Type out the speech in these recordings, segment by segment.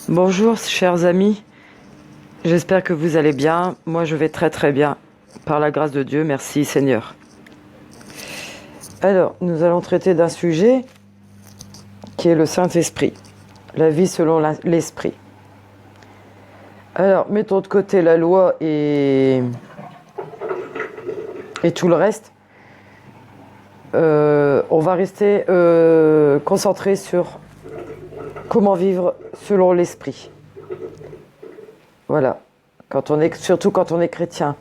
Bonjour chers amis, j'espère que vous allez bien. Moi je vais très très bien, par la grâce de Dieu, merci Seigneur. Alors, nous allons traiter d'un sujet qui est le Saint-Esprit, la vie selon l'Esprit. Alors, mettons de côté la loi et tout le reste. On va rester concentré sur comment vivre selon l'Esprit. Voilà, surtout quand on est chrétien.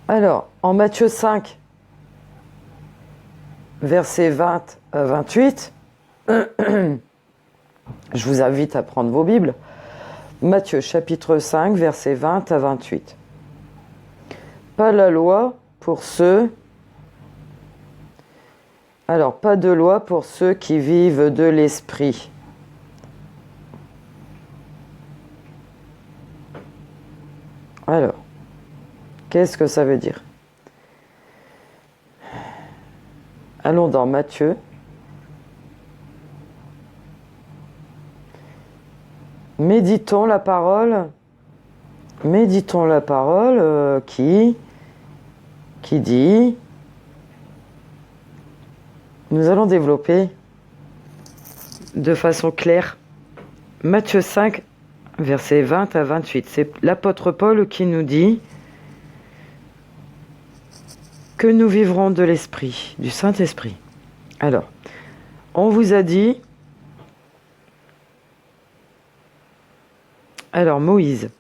Alors, en Matthieu 5, versets 20 à 28, je vous invite à prendre vos Bibles. Matthieu chapitre 5, versets 20 à 28. Pas la loi pour ceux... Alors, pas de loi pour ceux qui vivent de l'esprit. Alors, qu'est-ce que ça veut dire? Allons dans Matthieu. Méditons la parole qui dit... Nous allons développer de façon claire Matthieu 5, versets 20 à 28. C'est l'apôtre Paul qui nous dit que nous vivrons de l'Esprit, du Saint-Esprit. Alors, on vous a dit... Alors, Moïse,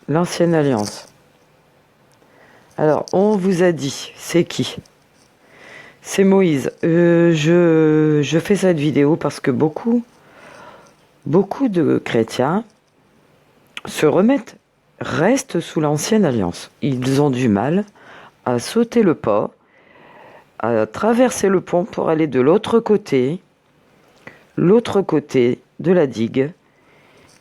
l'Ancienne Alliance. Alors, on vous a dit, c'est qui ? C'est Moïse. Je fais cette vidéo parce que beaucoup de chrétiens restent sous l'Ancienne Alliance. Ils ont du mal à sauter le pas, à traverser le pont pour aller de l'autre côté de la digue,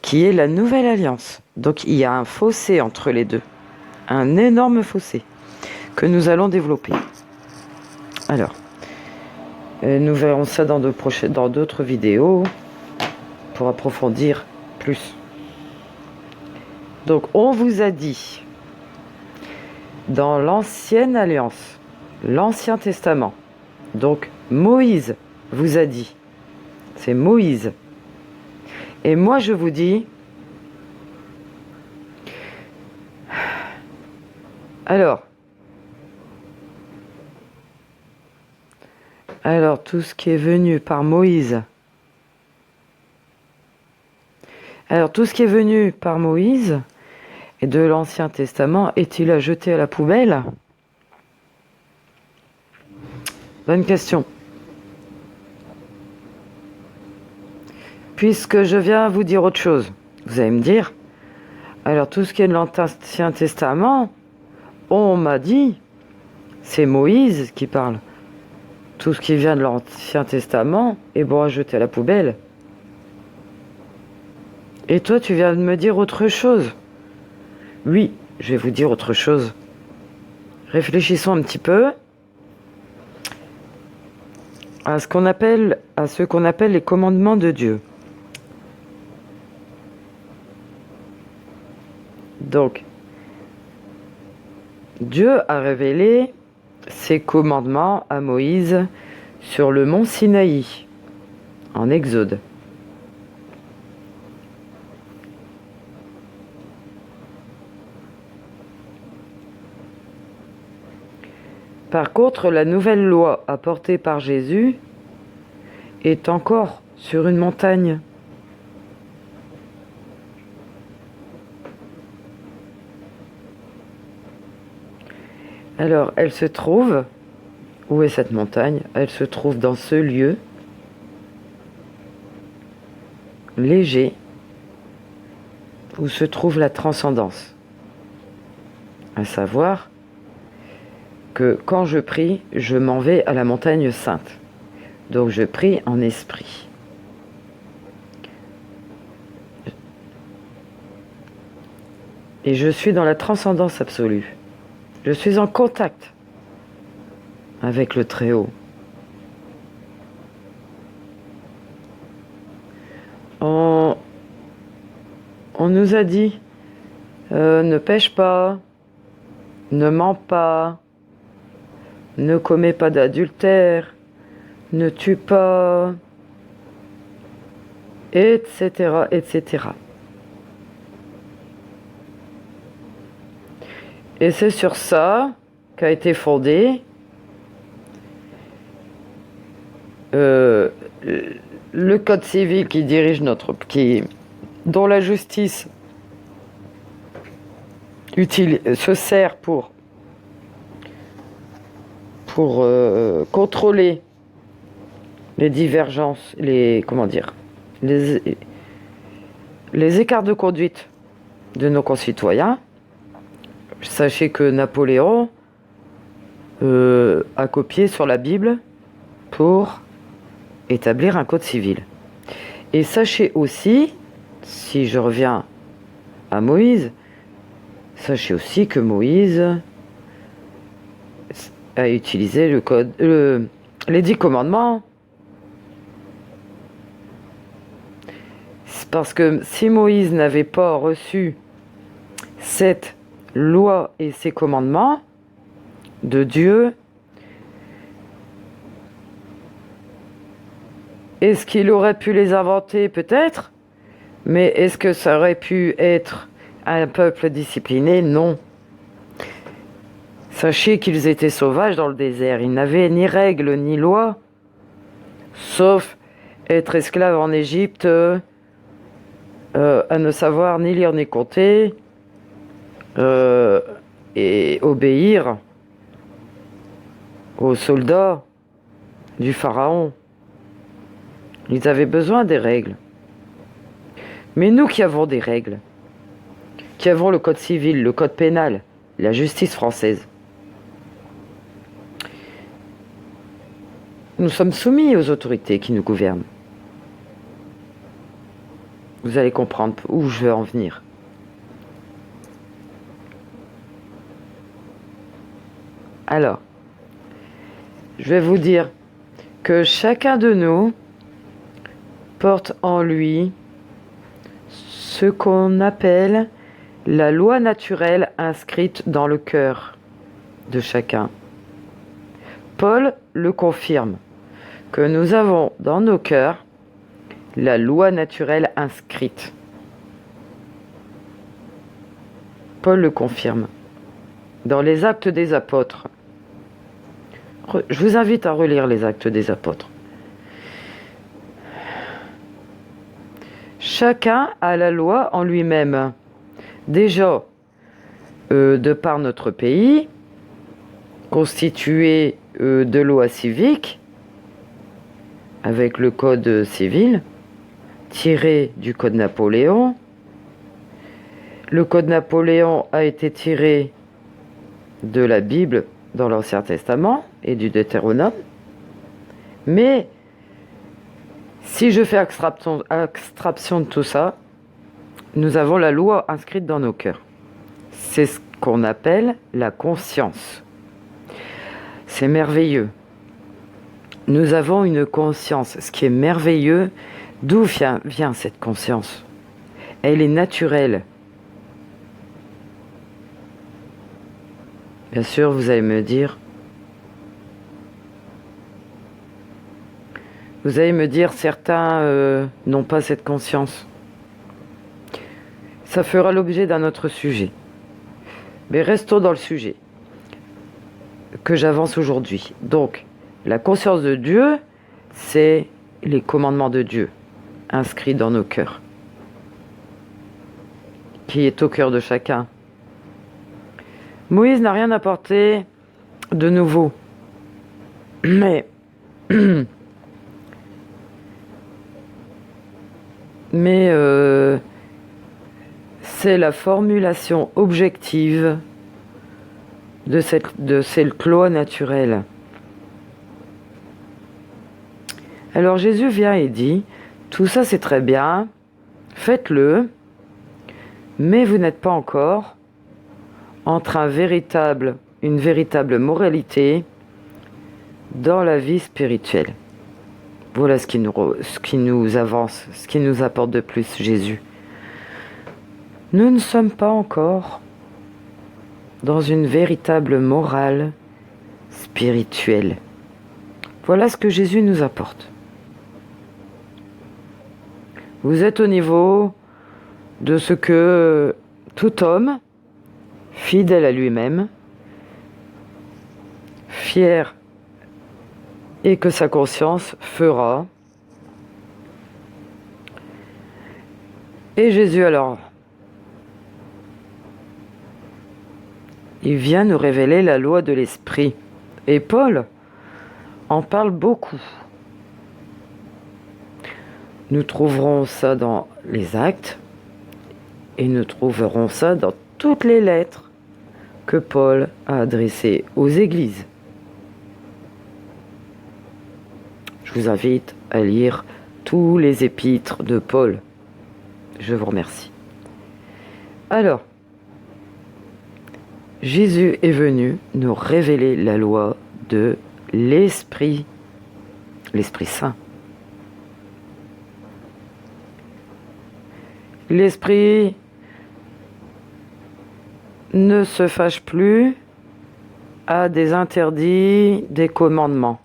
qui est la Nouvelle Alliance. Donc il y a un fossé entre les deux, un énorme fossé que nous allons développer. Alors, nous verrons ça dans d'autres vidéos pour approfondir plus. Donc, on vous a dit, dans l'Ancienne Alliance, l'Ancien Testament, donc Moïse vous a dit, c'est Moïse. Et moi, je vous dis, alors, tout ce qui est venu par Moïse, et de l'Ancien Testament, est-il à jeter à la poubelle? Bonne question. Puisque je viens vous dire autre chose, vous allez me dire, alors tout ce qui est de l'Ancien Testament, on m'a dit, c'est Moïse qui parle. Tout ce qui vient de l'Ancien Testament est bon à jeter à la poubelle. Et toi, tu viens de me dire autre chose. Oui, je vais vous dire autre chose. Réfléchissons un petit peu à ce qu'on appelle les commandements de Dieu. Donc, Dieu a révélé ses commandements à Moïse sur le mont Sinaï, en Exode. Par contre, la nouvelle loi apportée par Jésus est encore sur une montagne. Alors, elle se trouve... Où est cette montagne? Elle se trouve dans ce lieu léger où se trouve la transcendance. À savoir que quand je prie, je m'en vais à la montagne sainte. Donc je prie en esprit. Et je suis dans la transcendance absolue. Je suis en contact avec le Très-Haut. On nous a dit, ne pêche pas, ne mens pas, ne commets pas d'adultère, ne tue pas, etc., etc. Et c'est sur ça qu'a été fondé le code civil qui dirige dont la justice se sert pour contrôler les divergences, les écarts de conduite de nos concitoyens. Sachez que Napoléon a copié sur la Bible pour établir un code civil. Et sachez aussi, si je reviens à Moïse, sachez aussi que Moïse a utilisé les 10 commandements. Parce que si Moïse n'avait pas reçu cette loi et ces commandements de Dieu, est-ce qu'il aurait pu les inventer? Peut-être. Mais est-ce que ça aurait pu être un peuple discipliné? Non. Sachez qu'ils étaient sauvages dans le désert. Ils n'avaient ni règles ni lois, sauf être esclaves en Égypte, à ne savoir ni lire ni compter, et obéir aux soldats du pharaon. Ils avaient besoin des règles. Mais nous qui avons des règles, qui avons le code civil, le code pénal, la justice française, nous sommes soumis aux autorités qui nous gouvernent. Vous allez comprendre où je veux en venir. Alors, je vais vous dire que chacun de nous porte en lui ce qu'on appelle la loi naturelle inscrite dans le cœur de chacun. Paul le confirme, que nous avons dans nos cœurs la loi naturelle inscrite. Paul le confirme dans les Actes des Apôtres. Je vous invite à relire les Actes des Apôtres. Chacun a la loi en lui-même. Déjà, de par notre pays, constitué de lois civiques, avec le code civil, tiré du code Napoléon. Le code Napoléon a été tiré de la Bible dans l'Ancien Testament et du Deutéronome. Mais si je fais abstraction de tout ça, nous avons la loi inscrite dans nos cœurs. C'est ce qu'on appelle la conscience. C'est merveilleux. Nous avons une conscience. Ce qui est merveilleux, d'où vient cette conscience? Elle est naturelle. Bien sûr, vous allez me dire, certains n'ont pas cette conscience. Ça fera l'objet d'un autre sujet. Mais restons dans le sujet que j'avance aujourd'hui. Donc, la conscience de Dieu, c'est les commandements de Dieu inscrits dans nos cœurs, qui est au cœur de chacun. Moïse n'a rien apporté de nouveau, mais c'est la formulation objective de cette loi naturelle. Alors Jésus vient et dit, tout ça c'est très bien, faites-le, mais vous n'êtes pas encore entre une véritable moralité dans la vie spirituelle. Voilà ce qui nous avance, ce qui nous apporte de plus Jésus. Nous ne sommes pas encore dans une véritable morale spirituelle. Voilà ce que Jésus nous apporte. Vous êtes au niveau de ce que tout homme, fidèle à lui-même, fier et que sa conscience fera. Et Jésus alors, il vient nous révéler la loi de l'esprit. Et Paul en parle beaucoup. Nous trouverons ça dans les Actes et nous trouverons ça dans toutes les lettres que Paul a adressées aux églises. Je vous invite à lire tous les épîtres de Paul. Je vous remercie. Alors, Jésus est venu nous révéler la loi de l'Esprit, l'Esprit Saint. L'Esprit ne se fâche plus à des interdits, des commandements.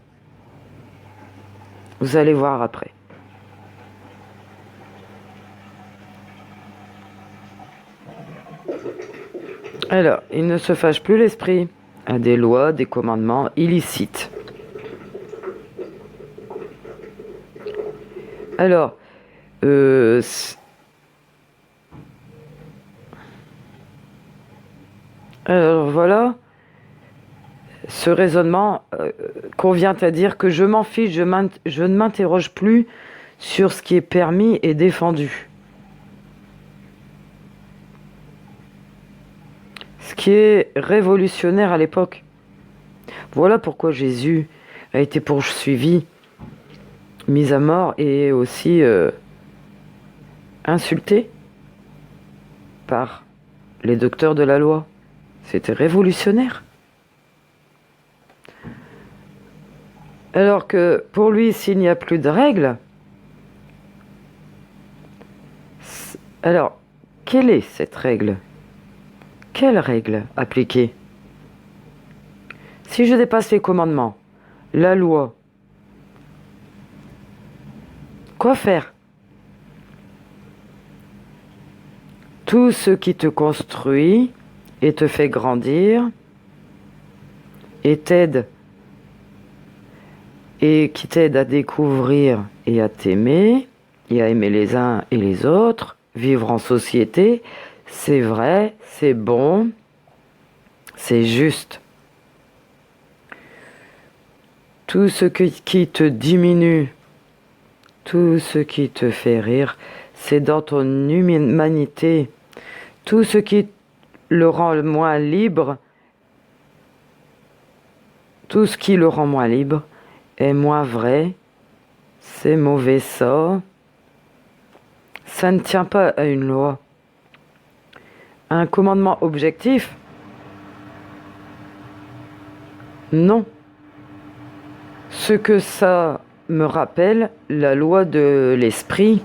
Vous allez voir après. Alors, il ne se fâche plus l'Esprit à des lois, des commandements illicites. Alors, voilà, ce raisonnement convient à dire que je m'en fiche, je ne m'interroge plus sur ce qui est permis et défendu. Ce qui est révolutionnaire à l'époque. Voilà pourquoi Jésus a été poursuivi, mis à mort et aussi insulté par les docteurs de la loi. C'était révolutionnaire. Alors que pour lui, s'il n'y a plus de règles, alors quelle est cette règle ? Quelle règle appliquer ? Si je dépasse les commandements, la loi, quoi faire ? Tout ce qui te construit et te fait grandir et t'aide et qui t'aide à découvrir et à t'aimer et à aimer les uns et les autres, vivre en société, c'est vrai, c'est bon, c'est juste. Tout ce qui te diminue, tout ce qui te fait rire, c'est dans ton humanité. Tout ce qui le rend moins libre, tout ce qui le rend moins libre est moins vrai, c'est mauvais ça. Ça ne tient pas à une loi. Un commandement objectif ? Non. Ce que ça me rappelle, la loi de l'esprit.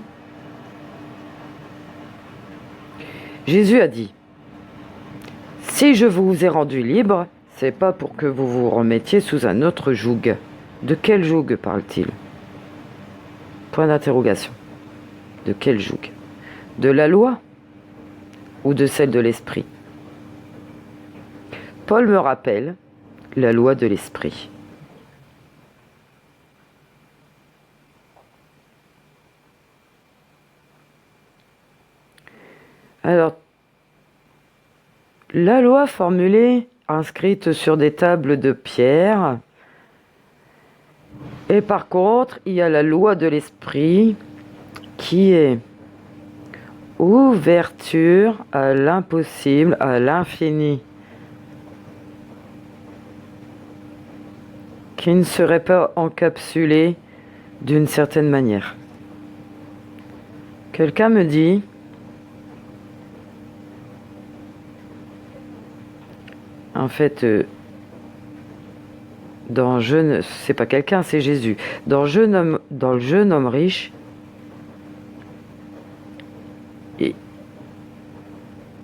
Jésus a dit, si je vous ai rendu libre, c'est pas pour que vous vous remettiez sous un autre joug. De quel joug parle-t-il ? Point d'interrogation. De quel joug ? De la loi ou de celle de l'esprit ? Paul me rappelle la loi de l'esprit. Alors, la loi formulée, inscrite sur des tables de pierre, et par contre, il y a la loi de l'esprit qui est ouverture à l'impossible, à l'infini, qui ne serait pas encapsulée d'une certaine manière. Quelqu'un me dit, en fait, c'est pas quelqu'un, c'est Jésus. Dans le jeune homme riche,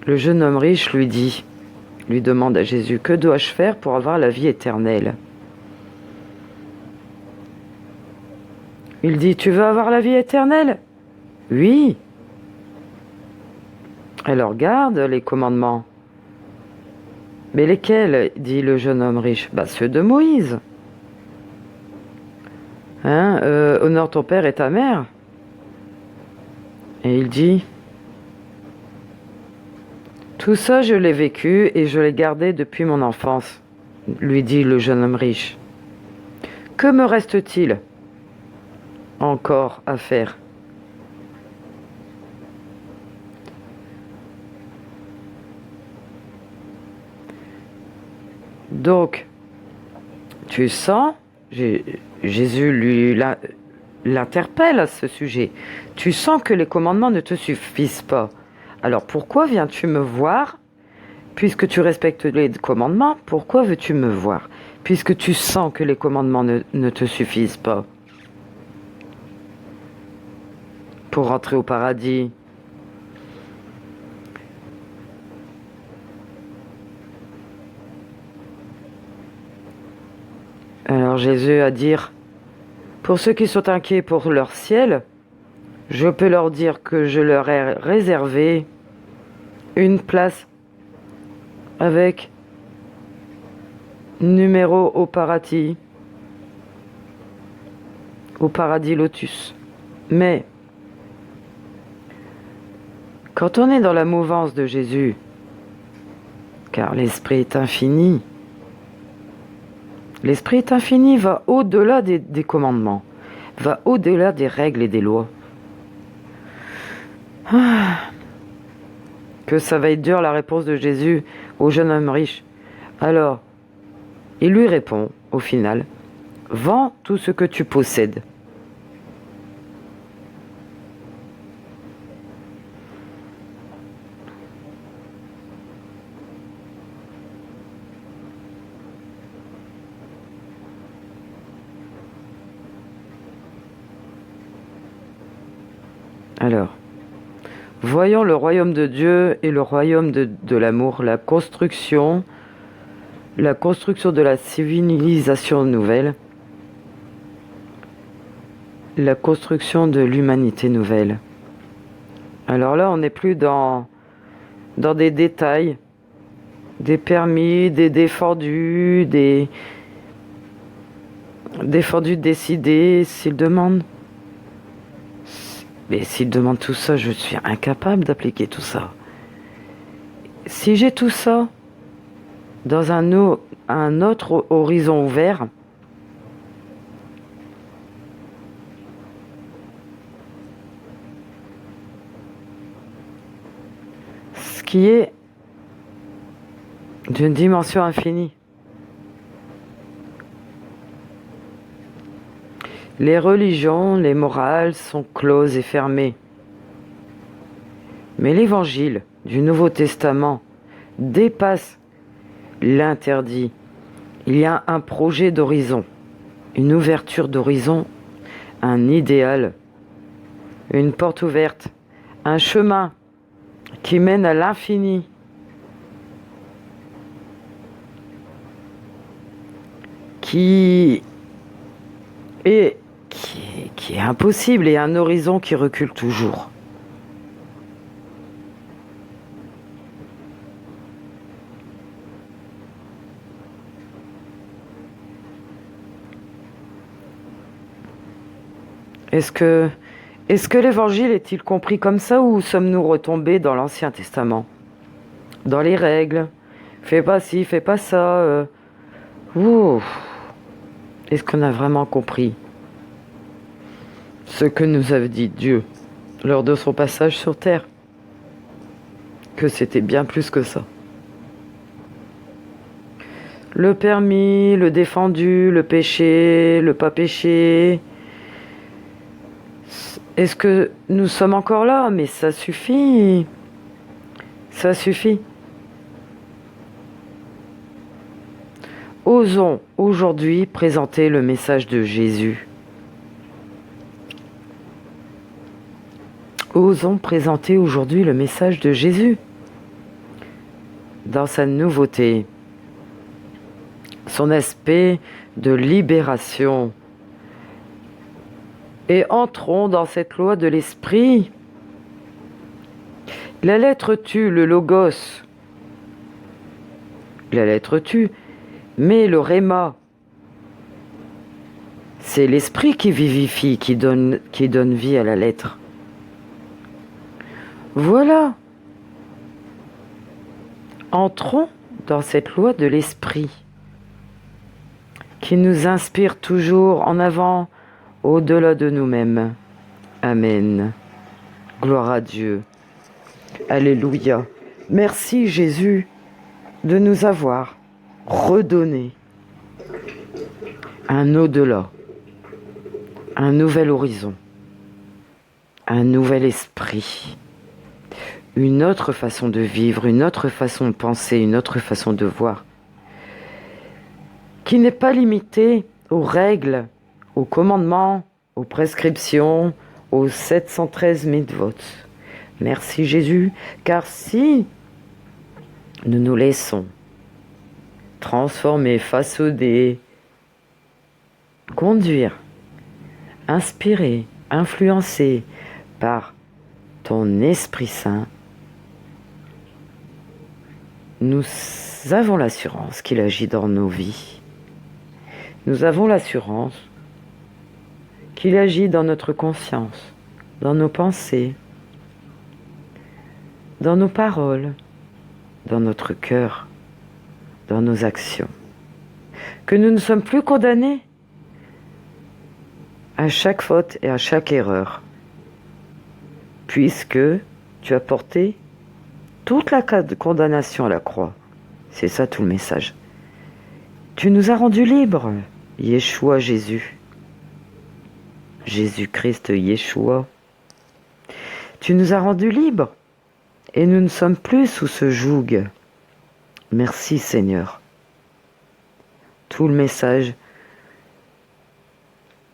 Le jeune homme riche lui demande à Jésus, que dois-je faire pour avoir la vie éternelle? Il dit, tu veux avoir la vie éternelle? Oui. Alors garde les commandements. Mais lesquels? Dit le jeune homme riche. Ceux de Moïse. Honore ton père et ta mère. Et il dit, tout ça je l'ai vécu et je l'ai gardé depuis mon enfance, lui dit le jeune homme riche. Que me reste-t-il encore à faire? Donc, tu sens, Jésus l'interpelle à ce sujet, tu sens que les commandements ne te suffisent pas. Alors pourquoi viens-tu me voir? Puisque tu respectes les commandements, pourquoi veux-tu me voir? Puisque tu sens que les commandements ne te suffisent pas. Pour rentrer au paradis. Alors Jésus a dit, pour ceux qui sont inquiets pour leur ciel, je peux leur dire que je leur ai réservé une place avec numéro au paradis lotus. Mais quand on est dans la mouvance de Jésus, car l'Esprit est infini, l'Esprit est infini, va au-delà des commandements, va au-delà des règles et des lois. Que ça va être dur la réponse de Jésus au jeune homme riche. Alors, il lui répond, au final, vends tout ce que tu possèdes. Alors, voyons le royaume de Dieu et le royaume de l'amour, la construction de la civilisation nouvelle, la construction de l'humanité nouvelle. Alors là, on n'est plus dans des détails, des permis, des défendus, de décider s'ils demandent. Mais s'ils demandent tout ça, je suis incapable d'appliquer tout ça. Si j'ai tout ça dans un autre horizon ouvert, ce qui est d'une dimension infinie. Les religions, les morales sont closes et fermées. Mais l'évangile du Nouveau Testament dépasse l'interdit. Il y a un projet d'horizon, une ouverture d'horizon, un idéal, une porte ouverte, un chemin qui mène à l'infini. Qui est impossible et un horizon qui recule toujours. Est-ce que l'évangile est-il compris comme ça ou sommes-nous retombés dans l'Ancien Testament? Dans les règles, fais pas ci, fais pas ça. Est-ce qu'on a vraiment compris ce que nous avait dit Dieu lors de son passage sur terre? Que c'était bien plus que ça. Le permis, le défendu, le péché, le pas péché. Est-ce que nous sommes encore là? Mais ça suffit. Ça suffit. Osons aujourd'hui présenter le message de Jésus. Osons présenter aujourd'hui le message de Jésus. dans sa nouveauté, son aspect de libération. Et entrons dans cette loi de l'esprit. La lettre tue, le logos. La lettre tue, mais le réma, c'est l'esprit qui vivifie, qui donne vie à la lettre. Voilà. Entrons dans cette loi de l'esprit qui nous inspire toujours en avant, au-delà de nous-mêmes. Amen. Gloire à Dieu. Alléluia. Merci Jésus de nous avoir redonné un au-delà, un nouvel horizon, un nouvel esprit, une autre façon de vivre, une autre façon de penser, une autre façon de voir, qui n'est pas limitée aux règles, aux commandements, aux prescriptions, aux 713 mitzvot. Merci Jésus, car si nous nous laissons transformer, façonner, conduire, inspirer, influencer par ton Esprit Saint, nous avons l'assurance qu'il agit dans nos vies. Nous avons l'assurance qu'il agit dans notre conscience, dans nos pensées, dans nos paroles, dans notre cœur, dans nos actions. Que nous ne sommes plus condamnés à chaque faute et à chaque erreur, puisque tu as porté toute la condamnation à la croix. C'est ça tout le message. Tu nous as rendus libres, Yeshua Jésus. Jésus-Christ Yeshua. Tu nous as rendus libres et nous ne sommes plus sous ce joug. Merci Seigneur. Tout le message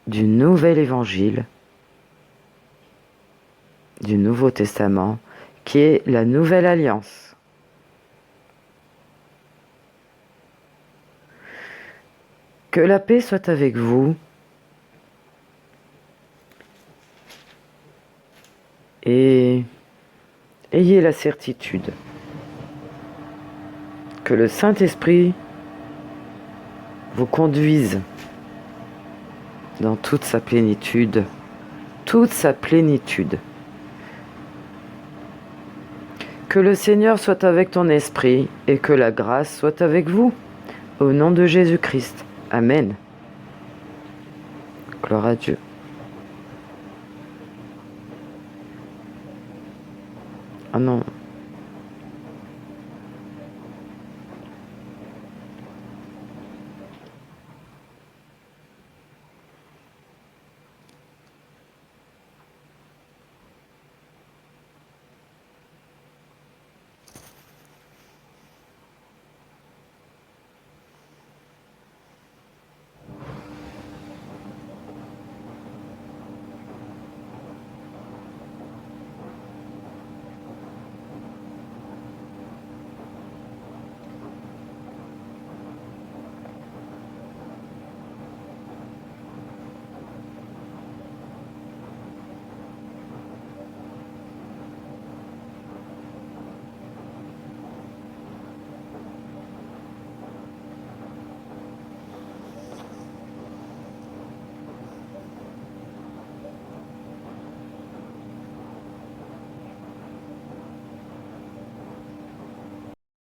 du nouvel évangile, du Nouveau Testament, qui est la nouvelle alliance. Que la paix soit avec vous et ayez la certitude que le Saint-Esprit vous conduise dans toute sa plénitude, toute sa plénitude. Que le Seigneur soit avec ton esprit et que la grâce soit avec vous. Au nom de Jésus-Christ. Amen. Gloire à Dieu. Ah non.